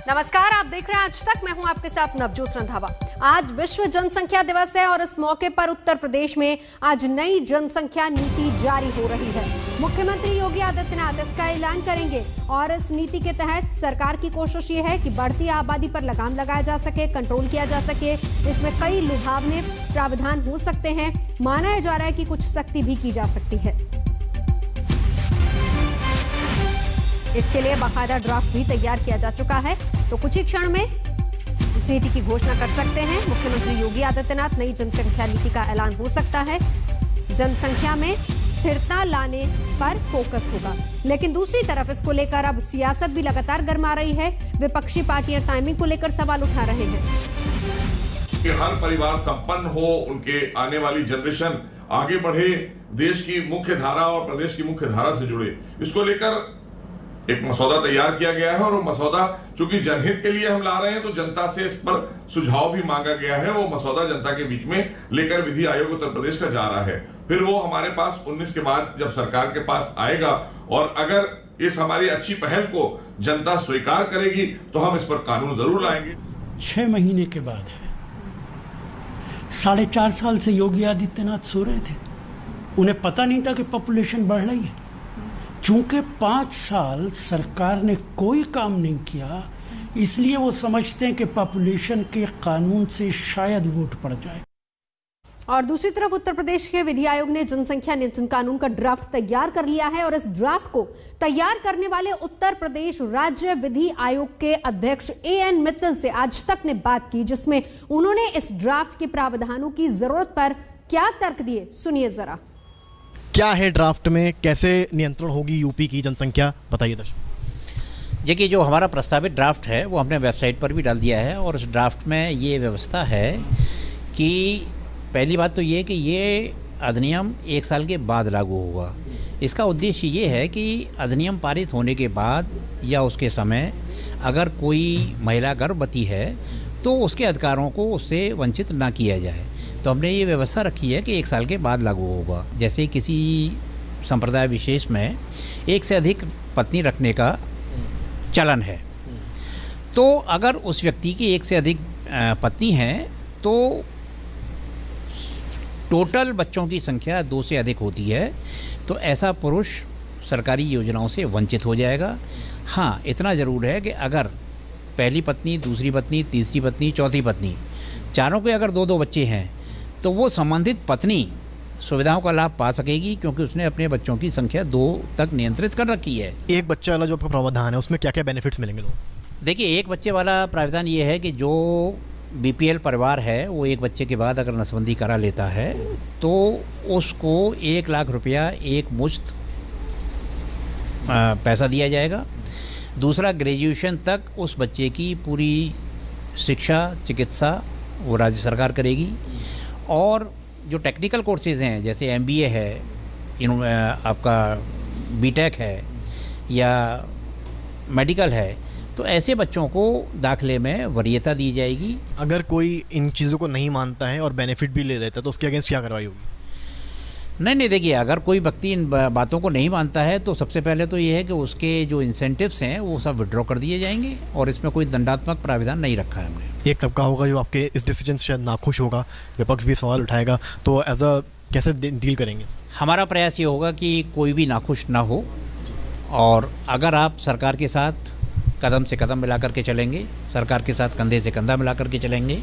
नमस्कार, आप देख रहे हैं आज तक। मैं हूं आपके साथ नवजोत रंधावा। आज विश्व जनसंख्या दिवस है और इस मौके पर उत्तर प्रदेश में आज नई जनसंख्या नीति जारी हो रही है। मुख्यमंत्री योगी आदित्यनाथ इसका ऐलान करेंगे और इस नीति के तहत सरकार की कोशिश ये है कि बढ़ती आबादी पर लगाम लगाया जा सके, कंट्रोल किया जा सके। इसमें कई लुभावने प्रावधान हो सकते हैं। माना जा रहा है कि कुछ सख्ती भी की जा सकती है। इसके लिए बाकायदा ड्राफ्ट भी तैयार किया जा चुका है, तो कुछ ही क्षण में इस नीति की घोषणा कर सकते हैं मुख्यमंत्री योगी आदित्यनाथ। नई जनसंख्या नीति का ऐलान हो सकता है। जनसंख्या में स्थिरता लाने पर फोकस होगा, लेकिन दूसरी तरफ इसको लेकर अब सियासत भी लगातार गर्मा रही है। विपक्षी पार्टियां टाइमिंग को लेकर सवाल उठा रहे हैं कि हर परिवार संपन्न हो, उनके आने वाली जनरेशन आगे बढ़े, देश की मुख्य धारा और प्रदेश की मुख्य धारा से जुड़े। इसको लेकर एक मसौदा तैयार किया गया है और वो मसौदा चूंकि जनहित के लिए हम ला रहे हैं तो जनता से इस पर सुझाव भी मांगा गया है। वो मसौदा जनता के बीच में लेकर विधि आयोग उत्तर प्रदेश का जा रहा है। फिर वो हमारे पास 19 के बाद जब सरकार के पास आएगा और अगर इस हमारी अच्छी पहल को जनता स्वीकार करेगी तो हम इस पर कानून जरूर लाएंगे। 6 महीने के बाद है। 4.5 साल से योगी आदित्यनाथ सो रहे थे। उन्हें पता नहीं था कि पॉपुलेशन बढ़ रही है। चूंकि 5 साल सरकार ने कोई काम नहीं किया, इसलिए वो समझते हैं कि पॉपुलेशन के कानून से शायद वोट पड़ जाए। और दूसरी तरफ उत्तर प्रदेश के विधि आयोग ने जनसंख्या नियंत्रण कानून का ड्राफ्ट तैयार कर लिया है और इस ड्राफ्ट को तैयार करने वाले उत्तर प्रदेश राज्य विधि आयोग के अध्यक्ष AN मित्तल से आज तक ने बात की, जिसमें उन्होंने इस ड्राफ्ट के प्रावधानों की जरूरत पर क्या तर्क दिए, सुनिए जरा। क्या है ड्राफ्ट में, कैसे नियंत्रण होगी यूपी की जनसंख्या, बताइए दर्शक। देखिए, जो हमारा प्रस्तावित ड्राफ्ट है वो हमने वेबसाइट पर भी डाल दिया है और उस ड्राफ्ट में ये व्यवस्था है कि पहली बात तो ये कि ये अधिनियम 1 साल के बाद लागू होगा। इसका उद्देश्य ये है कि अधिनियम पारित होने के बाद या उसके समय अगर कोई महिला गर्भवती है तो उसके अधिकारों को उससे वंचित ना किया जाए। तो हमने ये व्यवस्था रखी है कि 1 साल के बाद लागू होगा। जैसे किसी संप्रदाय विशेष में 1 से अधिक पत्नी रखने का चलन है, तो अगर उस व्यक्ति की 1 से अधिक पत्नी हैं तो टोटल बच्चों की संख्या 2 से अधिक होती है, तो ऐसा पुरुष सरकारी योजनाओं से वंचित हो जाएगा। हाँ, इतना ज़रूर है कि अगर पहली पत्नी, दूसरी पत्नी, तीसरी पत्नी, चौथी पत्नी, चारों के अगर 2-2 बच्चे हैं तो वो संबंधित पत्नी सुविधाओं का लाभ पा सकेगी, क्योंकि उसने अपने बच्चों की संख्या 2 तक नियंत्रित कर रखी है। एक बच्चे वाला जो आपका प्रावधान है उसमें क्या क्या बेनिफिट्स मिलेंगे लोगों? देखिए, एक बच्चे वाला प्रावधान ये है कि जो BPL परिवार है वो एक बच्चे के बाद अगर नसबंदी करा लेता है तो उसको 1 लाख रुपया एक मुश्त पैसा दिया जाएगा। दूसरा, ग्रेजुएशन तक उस बच्चे की पूरी शिक्षा, चिकित्सा वो राज्य सरकार करेगी। और जो टेक्निकल कोर्सेज़ हैं जैसे MBA है, आपका BTech है या मेडिकल है, तो ऐसे बच्चों को दाखिले में वरीयता दी जाएगी। अगर कोई इन चीज़ों को नहीं मानता है और बेनिफिट भी ले लेता है तो उसके अगेंस्ट क्या कार्रवाई होगी? नहीं, देखिए, अगर कोई व्यक्ति इन बातों को नहीं मानता है तो सबसे पहले तो ये है कि उसके जो इंसेंटिव्स हैं वो सब विड्रॉ कर दिए जाएंगे और इसमें कोई दंडात्मक प्रावधान नहीं रखा है हमने। एक तबका होगा जो आपके इस डिसीजन से शायद नाखुश होगा, विपक्ष भी सवाल उठाएगा, तो एज अ कैसे डील करेंगे? हमारा प्रयास ये होगा कि कोई भी नाखुश ना हो और अगर आप सरकार के साथ कदम से कदम मिला करके चलेंगे, सरकार के साथ कंधे से कंधा मिला करके चलेंगे,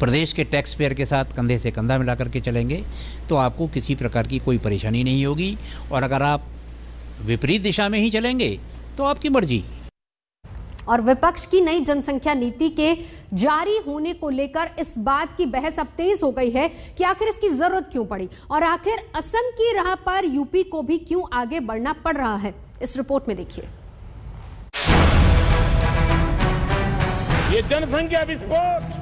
प्रदेश के टैक्स पेयर के साथ कंधे से कंधा मिला करके चलेंगे, तो आपको किसी प्रकार की कोई परेशानी नहीं होगी। और अगर आप विपरीत दिशा में ही चलेंगे तो आपकी मर्जी। और विपक्ष की नई जनसंख्या नीति के जारी होने को लेकर इस बात की बहस अब तेज हो गई है कि आखिर इसकी जरूरत क्यों पड़ी और आखिर असम की राह पर यूपी को भी क्यों आगे बढ़ना पड़ रहा है। इस रिपोर्ट में देखिए। ये जनसंख्या विस्फोट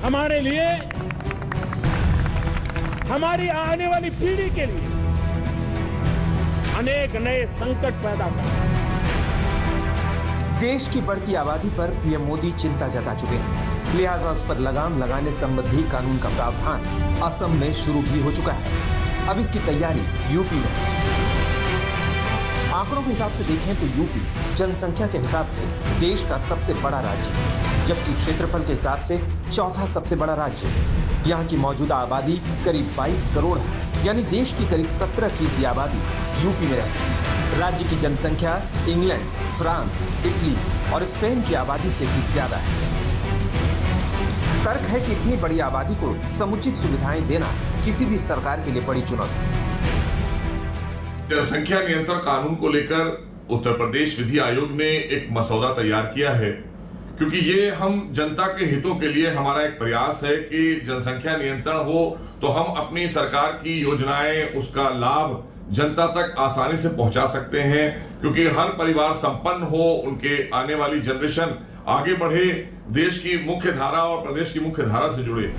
हमारे लिए, हमारी आने वाली पीढ़ी के लिए अनेक नए संकट पैदा कर रहा है। देश की बढ़ती आबादी पर पीएम मोदी चिंता जता चुके हैं, लिहाजा उस पर लगाम लगाने संबंधी कानून का प्रावधान असम में शुरू भी हो चुका है। अब इसकी तैयारी यूपी में। आंकड़ों के हिसाब से देखें तो यूपी जनसंख्या के हिसाब से देश का सबसे बड़ा राज्य है, जबकि क्षेत्रफल के हिसाब से चौथा सबसे बड़ा राज्य है। यहाँ की मौजूदा आबादी करीब 22 करोड़ है, यानी देश की करीब 17% आबादी यूपी में रहती है। राज्य की जनसंख्या इंग्लैंड, फ्रांस, इटली और स्पेन की आबादी से भी ज्यादा है। तर्क है कि इतनी बड़ी आबादी को समुचित सुविधाएं देना किसी भी सरकार के लिए बड़ी चुनौती है। जनसंख्या नियंत्रण कानून को लेकर उत्तर प्रदेश विधि आयोग ने एक मसौदा तैयार किया है, क्योंकि ये हम जनता के हितों के लिए हमारा एक प्रयास है कि जनसंख्या नियंत्रण हो तो हम अपनी सरकार की योजनाएं, उसका लाभ जनता तक आसानी से पहुंचा सकते हैं, क्योंकि हर परिवार संपन्न हो, उनके आने वाली जनरेशन आगे बढ़े, देश की मुख्य धारा और प्रदेश की मुख्य धारा से जुड़े।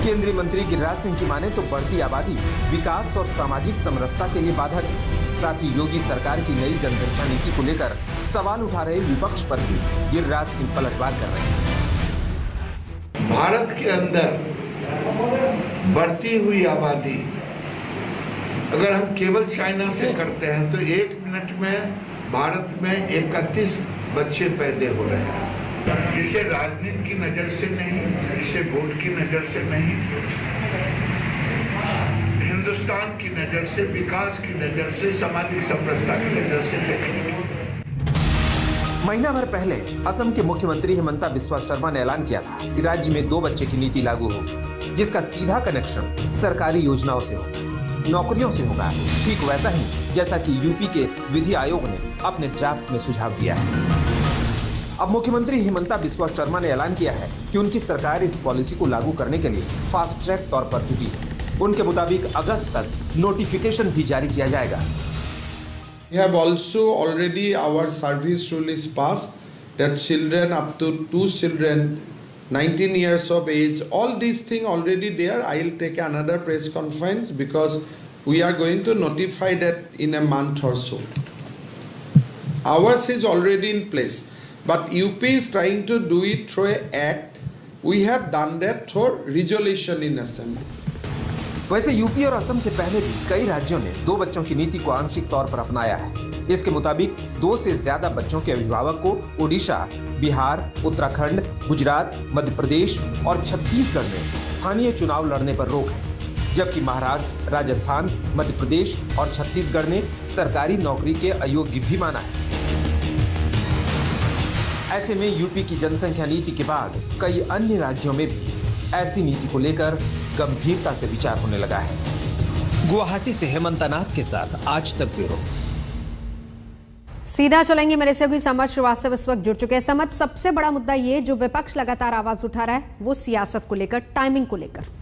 केंद्रीय मंत्री गिरिराज सिंह की माने तो बढ़ती आबादी विकास और सामाजिक समरसता के लिए बाधक है। साथ ही योगी सरकार की नई जनसंख्या नीति को लेकर सवाल उठा रहे विपक्ष पर भी गिरिराज सिंह पलटवार कर रहे हैं। भारत के अंदर बढ़ती हुई आबादी अगर हम केवल चाइना से करते हैं तो 1 मिनट में भारत में 31 बच्चे पैदा हो रहे हैं। इसे राजनीति की नजर से नहीं, इसे वोट की नजर से नहीं, हिंदुस्तान की नजर से, विकास की नजर से, सामाजिक समरसता की नजर से देखेंगे। महीना भर पहले असम के मुख्यमंत्री हिमंता बिस्वा शर्मा ने ऐलान किया था कि राज्य में 2 बच्चे की नीति लागू होगी, जिसका सीधा कनेक्शन सरकारी योजनाओं से होगा, नौकरियों से होगा। ठीक वैसा ही जैसा कि यूपी के विधि आयोग ने अपने ड्राफ्ट में सुझाव दिया है। अब मुख्यमंत्री हिमंता बिस्वा शर्मा ने ऐलान किया है कि उनकी सरकार इस पॉलिसी को लागू करने के लिए फास्ट ट्रैक तौर पर जुटी है। उनके मुताबिक अगस्त तक नोटिफिकेशन भी जारी किया जाएगा। We have also already our service rule is passed that children up to 2 children 19 years of age, all these things already there. I will take another press conference because we are going to notify that in a month or so. Ours is already in place, but UP is trying to do it through an act. We have done that through resolution in assembly. वैसे UP और असम से पहले भी कई राज्यों ने 2 बच्चों की नीति को आंशिक तौर पर अपनाया है। इसके मुताबिक 2 से ज्यादा बच्चों के अभिभावक को ओडिशा, बिहार, उत्तराखंड, गुजरात, मध्य प्रदेश और छत्तीसगढ़ में स्थानीय चुनाव लड़ने पर रोक है, जबकि महाराष्ट्र, राजस्थान, मध्य प्रदेश और छत्तीसगढ़ ने सरकारी नौकरी के अयोग्य भी माना है। ऐसे में यूपी की जनसंख्या नीति के बाद कई अन्य राज्यों में भी ऐसी नीति को लेकर गंभीरता से विचार होने लगा है। गुवाहाटी से हेमंत नाथ के साथ आज तक ब्यूरो। सीधा चलेंगे मेरे से भी समर्थ श्रीवास्तव इस वक्त जुड़ चुके हैं। समर्थ, सबसे बड़ा मुद्दा ये जो विपक्ष लगातार आवाज उठा रहा है वो सियासत को लेकर, टाइमिंग को लेकर।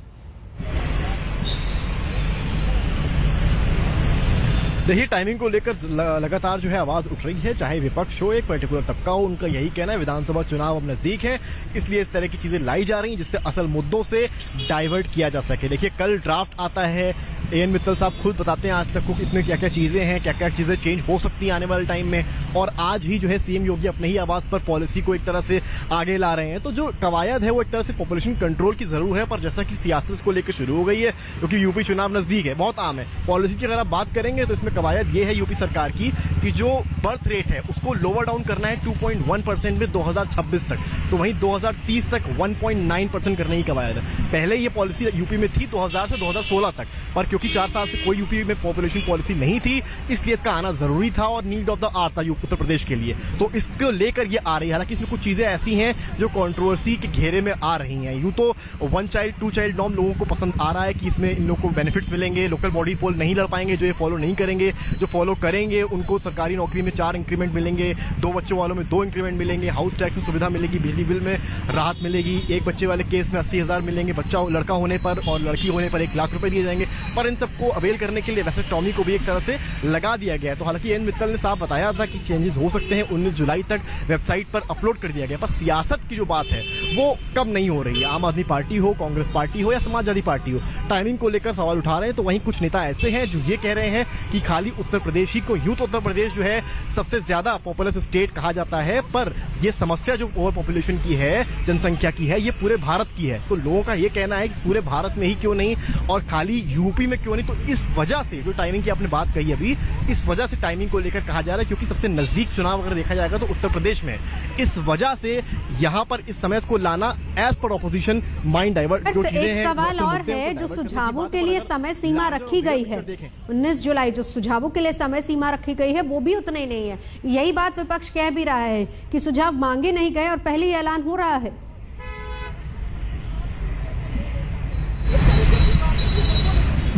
देखिए, टाइमिंग को लेकर लगातार जो है आवाज उठ रही है, चाहे विपक्ष हो, एक पर्टिकुलर तबका हो, उनका यही कहना है विधानसभा चुनाव अब नजदीक है, इसलिए इस तरह की चीजें लाई जा रही हैं जिससे असल मुद्दों से डाइवर्ट किया जा सके। देखिए, कल ड्राफ्ट आता है, एएन मित्तल साहब खुद बताते हैं आज तक को इसमें क्या क्या चीजें हैं, क्या क्या चीजें चेंज हो सकती हैं आने वाले टाइम में, और आज ही जो है सीएम योगी अपने ही आवाज पर पॉलिसी को एक तरह से आगे ला रहे हैं। तो जो कवायद है वो एक तरह से पॉपुलेशन कंट्रोल की जरूर है, पर जैसा कि सियासत को लेकर शुरू हो गई है, क्योंकि यूपी चुनाव नजदीक है, बहुत आम है। पॉलिसी की अगर आप बात करेंगे तो इसमें कवायद ये है यूपी सरकार की कि जो बर्थ रेट है उसको लोअर डाउन करना है 2.1% में 2026 तक, तो वहीं 2030 तक 1.9% करने की कवायद है। पहले ये पॉलिसी यूपी में थी 2000 से 2016 तक, पर क्योंकि 4 साल से कोई यूपी में पॉपुलेशन पॉलिसी नहीं थी, इसलिए इसका आना जरूरी था और नीड ऑफ द आवर था उत्तर प्रदेश के लिए, तो इसको लेकर ये आ रही है। हालांकि इसमें कुछ चीजें ऐसी हैं जो कंट्रोवर्सी के घेरे में आ रही हैं। यूं तो 1 चाइल्ड 2 चाइल्ड नॉर्म लोगों को पसंद आ रहा है कि इसमें इन लोगों को बेनिफिट्स मिलेंगे, लोकल बॉडी पोल नहीं लड़ पाएंगे जो ये फॉलो नहीं करेंगे, जो फॉलो करेंगे उनको सरकारी नौकरी में 4 इंक्रीमेंट मिलेंगे, 2 बच्चों वालों में 2 इंक्रीमेंट मिलेंगे, हाउस टैक्स में सुविधा मिलेगी, बिजली बिल में राहत मिलेगी, 1 बच्चे वाले केस में 80,000 मिलेंगे, बच्चा लड़का होने पर और लड़की होने पर 1 लाख रुपए दिए जाएंगे। पर इन सबको अवेल करने के लिए वैसे टॉमी को भी एक तरह से लगा दिया गया है। तो हालांकि एन मित्तल ने साफ बताया था कि चेंजेस हो सकते हैं, 19 जुलाई तक वेबसाइट पर अपलोड कर दिया गया, पर सियासत की जो बात है वो कब नहीं हो रही है। आम आदमी पार्टी हो, कांग्रेस पार्टी हो या समाजवादी पार्टी हो, टाइमिंग को लेकर सवाल उठा रहे हैं। तो वहीं कुछ नेता ऐसे हैं जो ये कह रहे हैं कि खाली उत्तर प्रदेश ही को, यूं तो उत्तर प्रदेश जो है सबसे ज्यादा पॉपुलस स्टेट कहा जाता है, पर ये समस्या जो ओवर पॉपुलेशन की है, जनसंख्या की है, ये पूरे भारत की है। तो लोगों का ये कहना है कि पूरे भारत में ही क्यों नहीं और खाली यूपी में क्यों नहीं। तो इस वजह से जो टाइमिंग की आपने बात कही अभी, इस वजह से टाइमिंग को लेकर कहा जा रहा है, क्योंकि सबसे नजदीक चुनाव अगर देखा जाएगा तो उत्तर प्रदेश में, इस वजह से यहां पर इस समय को लाना as per opposition mind divert जो चीजें हैं। एक सवाल और है, जो सुझावों के लिए समय सीमा रखी गई है 19 जुलाई, जो सुझावों के लिए समय सीमा रखी गई है वो भी उतने नहीं है। यही बात विपक्ष कह भी रहा है कि सुझाव मांगे नहीं गए और पहले ही ऐलान हो रहा है।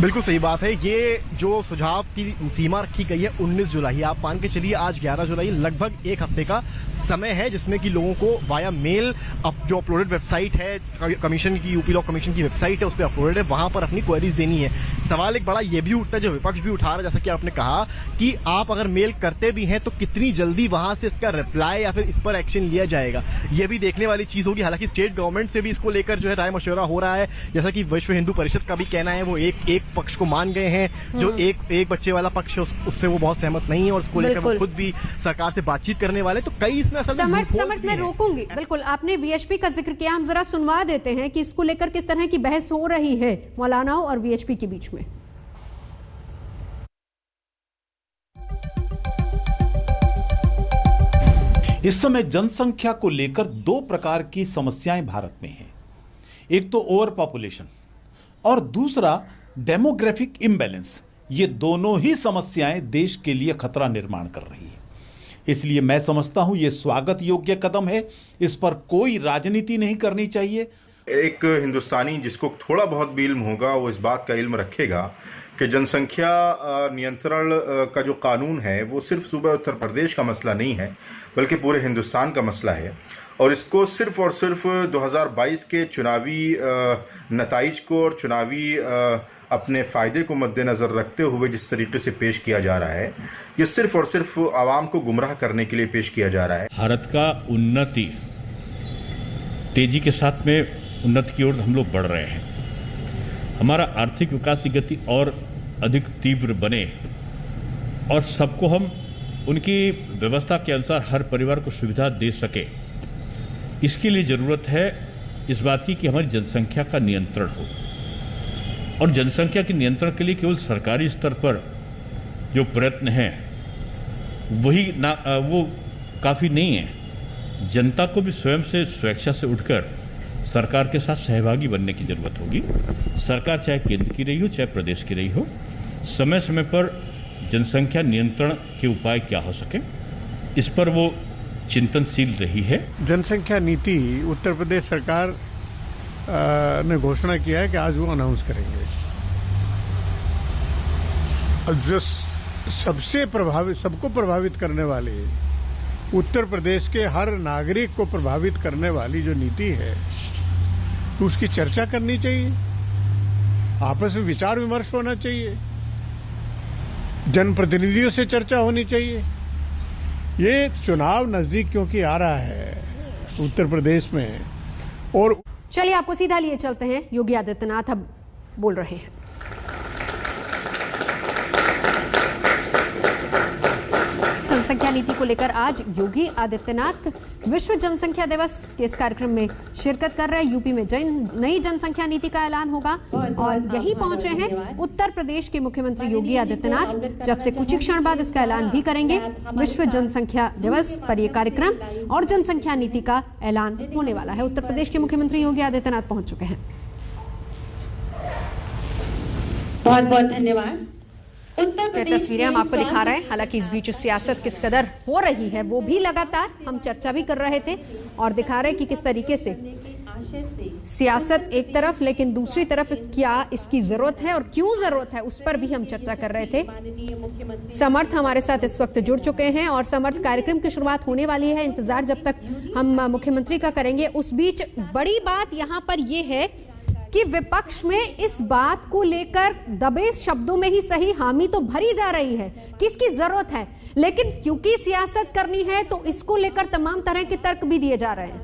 बिल्कुल सही बात है। ये जो सुझाव की सीमा रखी गई है 19 जुलाई, आप मान के चलिए आज 11 जुलाई, लगभग एक हफ्ते का समय है जिसमें कि लोगों को वाया मेल जो अपलोडेड वेबसाइट है कमीशन की, यूपी लॉ कमीशन की वेबसाइट है, उस पर अपलोडेड है, वहां पर अपनी क्वेरीज देनी है। सवाल एक बड़ा ये भी उठता है, जो विपक्ष भी उठा रहा है, जैसा कि आपने कहा कि आप अगर मेल करते भी हैं तो कितनी जल्दी वहां से इसका रिप्लाई या फिर इस पर एक्शन लिया जाएगा, ये भी देखने वाली चीज होगी। हालांकि स्टेट गवर्नमेंट से भी इसको लेकर जो है राय मशवरा हो रहा है, जैसा कि विश्व हिंदू परिषद का भी कहना है, वो एक पक्ष को मान गए हैं, जो एक बच्चे वाला पक्ष है उससे वो बहुत सहमत नहीं है और उसको लेकर वो खुद भी सरकार से बातचीत करने वाले। तो कई इसमें समर्थ मैं रोकूंगी। बिल्कुल, आपने वीएचपी का जिक्र किया, हम जरा सुनवा देते हैं कि इसको लेकर किस तरह की बहस हो रही है मौलानाओं और वीएचपी के बीच में। इस समय जनसंख्या को लेकर दो प्रकार की समस्याएं भारत में हैं। एक तो ओवर पॉपुलेशन और दूसरा डेमोग्राफिक इम्बैलेंस। ये दोनों ही समस्याएं देश के लिए खतरा निर्माण कर रही है। इसलिए मैं समझता हूं ये स्वागत योग्य कदम है, इस पर कोई राजनीति नहीं करनी चाहिए। एक हिंदुस्तानी जिसको थोड़ा भी इल्म होगा वो इस बात का इल्म रखेगा कि जनसंख्या नियंत्रण का जो कानून है वो सिर्फ सूबा उत्तर प्रदेश का मसला नहीं है, बल्कि पूरे हिंदुस्तान का मसला है। और इसको सिर्फ और सिर्फ 2022 के चुनावी नताइज को और चुनावी अपने फ़ायदे को मद्देनज़र रखते हुए जिस तरीके से पेश किया जा रहा है, ये सिर्फ और सिर्फ आवाम को गुमराह करने के लिए पेश किया जा रहा है। भारत का उन्नति तेजी के साथ में उन्नति की ओर हम लोग बढ़ रहे हैं। हमारा आर्थिक विकास की गति और अधिक तीव्र बने और सबको हम उनकी व्यवस्था के अनुसार हर परिवार को सुविधा दे सके, इसके लिए ज़रूरत है इस बात की कि हमारी जनसंख्या का नियंत्रण हो। और जनसंख्या के नियंत्रण के लिए केवल सरकारी स्तर पर जो प्रयत्न हैं वो काफ़ी नहीं है। जनता को भी स्वयं से स्वेच्छा से उठकर सरकार के साथ सहभागी बनने की जरूरत होगी। सरकार चाहे केंद्र की रही हो चाहे प्रदेश की रही हो, समय समय पर जनसंख्या नियंत्रण के उपाय क्या हो सके, इस पर वो चिंतनशील रही है। जनसंख्या नीति उत्तर प्रदेश सरकार ने घोषणा किया है कि आज वो अनाउंस करेंगे। और जो सबसे प्रभावित, सबको प्रभावित करने वाली, उत्तर प्रदेश के हर नागरिक को प्रभावित करने वाली जो नीति है, तो उसकी चर्चा करनी चाहिए, आपस में विचार विमर्श होना चाहिए, जनप्रतिनिधियों से चर्चा होनी चाहिए। ये चुनाव नजदीक क्योंकि आ रहा है उत्तर प्रदेश में, और चलिए आपको सीधा लिए चलते हैं। योगी आदित्यनाथ अब बोल रहे हैं। जनसंख्या नीति को लेकर आज योगी आदित्यनाथ विश्व जनसंख्या दिवस के इस कार्यक्रम में शिरकत कर रहे हैं। यूपी में नई जनसंख्या नीति का ऐलान होगा और यही पहुंचे हैं उत्तर प्रदेश के मुख्यमंत्री योगी आदित्यनाथ, जब से कुछ ही क्षण बाद इसका ऐलान भी करेंगे। विश्व जनसंख्या दिवस पर यह कार्यक्रम और जनसंख्या नीति का ऐलान होने वाला है। उत्तर प्रदेश के मुख्यमंत्री योगी आदित्यनाथ पहुंच चुके हैं। बहुत बहुत धन्यवाद। तस्वीरें हम आपको दिखा रहे हैं। हालांकि इस बीच सियासत किस कदर हो रही है वो भी लगातार हम चर्चा भी कर रहे थे और दिखा रहे कि किस तरीके से सियासत एक तरफ, लेकिन दूसरी तरफ क्या इसकी जरूरत है और क्यों जरूरत है उस पर भी हम चर्चा कर रहे थे। समर्थ हमारे साथ इस वक्त जुड़ चुके हैं और समर्थ, कार्यक्रम की शुरुआत होने वाली है। इंतजार जब तक हम मुख्यमंत्री का करेंगे, उस बीच बड़ी बात यहाँ पर यह है कि विपक्ष में इस बात को लेकर दबे शब्दों में ही सही हामी तो भरी जा रही है कि इसकी जरूरत है, लेकिन क्योंकि सियासत करनी है तो इसको लेकर तमाम तरह के तर्क भी दिए जा रहे हैं।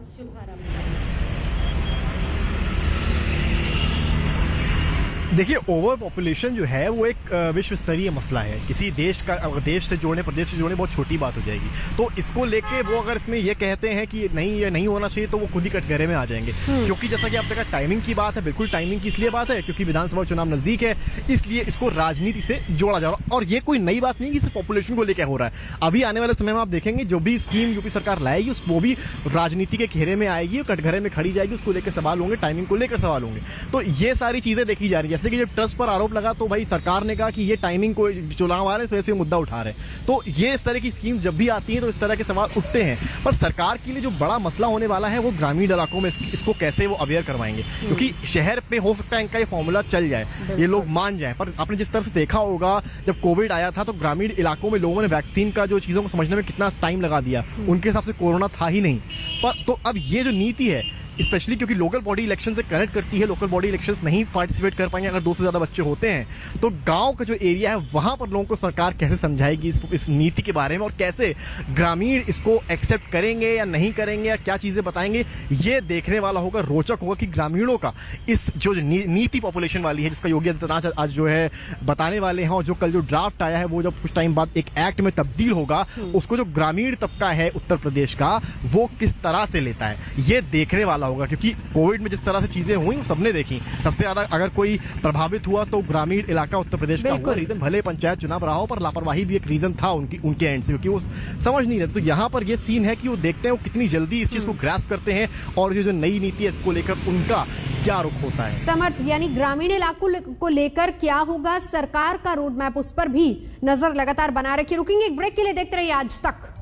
देखिए, ओवर पॉपुलेशन जो है वो एक विश्व स्तरीय मसला है। किसी देश का देश से जोड़ने, प्रदेश से जोड़ने बहुत छोटी बात हो जाएगी। तो इसको लेके वो अगर इसमें ये कहते हैं कि नहीं, ये नहीं होना चाहिए, तो वो खुद ही कटघरे में आ जाएंगे। क्योंकि जैसा कि आपने कहा, टाइमिंग की बात है। बिल्कुल टाइमिंग की इसलिए बात है क्योंकि विधानसभा चुनाव नजदीक है, इसलिए इसको राजनीति से जोड़ा जा रहा है। और ये कोई नई बात नहीं कि सिर्फ पॉपुलेशन को लेकर हो रहा है। अभी आने वाले समय में आप देखेंगे जो भी स्कीम यूपी सरकार लाएगी वो भी राजनीति के घेरे में आएगी, कटघरे में खड़ी जाएगी, उसको लेकर सवाल होंगे, टाइमिंग को लेकर सवाल होंगे। तो ये सारी चीजें देखी जा रही है। जैसे कि जब ट्रस्ट पर आरोप लगा तो भाई सरकार ने कहा कि ये टाइमिंग को चुनाव आ रहे हैं तो ऐसे मुद्दा उठा रहे हैं। तो ये इस तरह की स्कीम्स जब भी आती हैं तो इस तरह के सवाल उठते हैं। पर सरकार के लिए जो बड़ा मसला होने वाला है वो ग्रामीण इलाकों में इसको कैसे वो अवेयर करवाएंगे। क्योंकि शहर पे हो सकता है इनका ये फॉर्मूला चल जाए, ये लोग मान जाए। पर आपने जिस तरह से देखा होगा, जब कोविड आया था तो ग्रामीण इलाकों में लोगों ने वैक्सीन का जो चीजों को समझने में कितना टाइम लगा दिया, उनके हिसाब से कोरोना था ही नहीं। पर तो अब ये जो नीति है, स्पेशली क्योंकि लोकल बॉडी इलेक्शन से कनेक्ट करती है, लोकल बॉडी इलेक्शंस नहीं पार्टिसिपेट कर पाएंगे अगर 2 से ज्यादा बच्चे होते हैं, तो गांव का जो एरिया है वहां पर लोगों को सरकार कैसे समझाएगी इस नीति के बारे में, और कैसे ग्रामीण इसको एक्सेप्ट करेंगे या नहीं करेंगे, या क्या चीजें बताएंगे, ये देखने वाला होगा, रोचक होगा कि ग्रामीणों का इस जो नीति पॉपुलेशन वाली है, जिसका योगी आदित्यनाथ आज जो है बताने वाले हैं, और जो कल जो ड्राफ्ट आया है वो जब कुछ टाइम बाद एक एक्ट में तब्दील होगा, उसको जो ग्रामीण तबका है उत्तर प्रदेश का वो किस तरह से लेता है, ये देखने वाला होगा। क्योंकि कोविड में जिस तरह से चीजें हुई वो सबने देखी। सबसे ज्यादा अगर कोई प्रभावित हुआ तो ग्रामीण इलाका उत्तर प्रदेश का हुआ। रीजन भले पंचायत चुनाव रहा हो, पर लापरवाही भी एक रीजन था उनके एंड से, क्योंकि वो समझ नहीं रहे। तो यहाँ पर ये सीन है कि वो देखते हैं वो कितनी जल्दी इस चीज को ग्रास्प करते हैं, और ये जो नई नीति है इसको लेकर उनका क्या रुख होता है। समर्थ, यानी ग्रामीण इलाकों को लेकर क्या होगा, सरकार का रोड मैप, उस पर भी नजर लगातार बना रखी। रुकेंगे एक ब्रेक के लिए, देखते रहिए आज तक।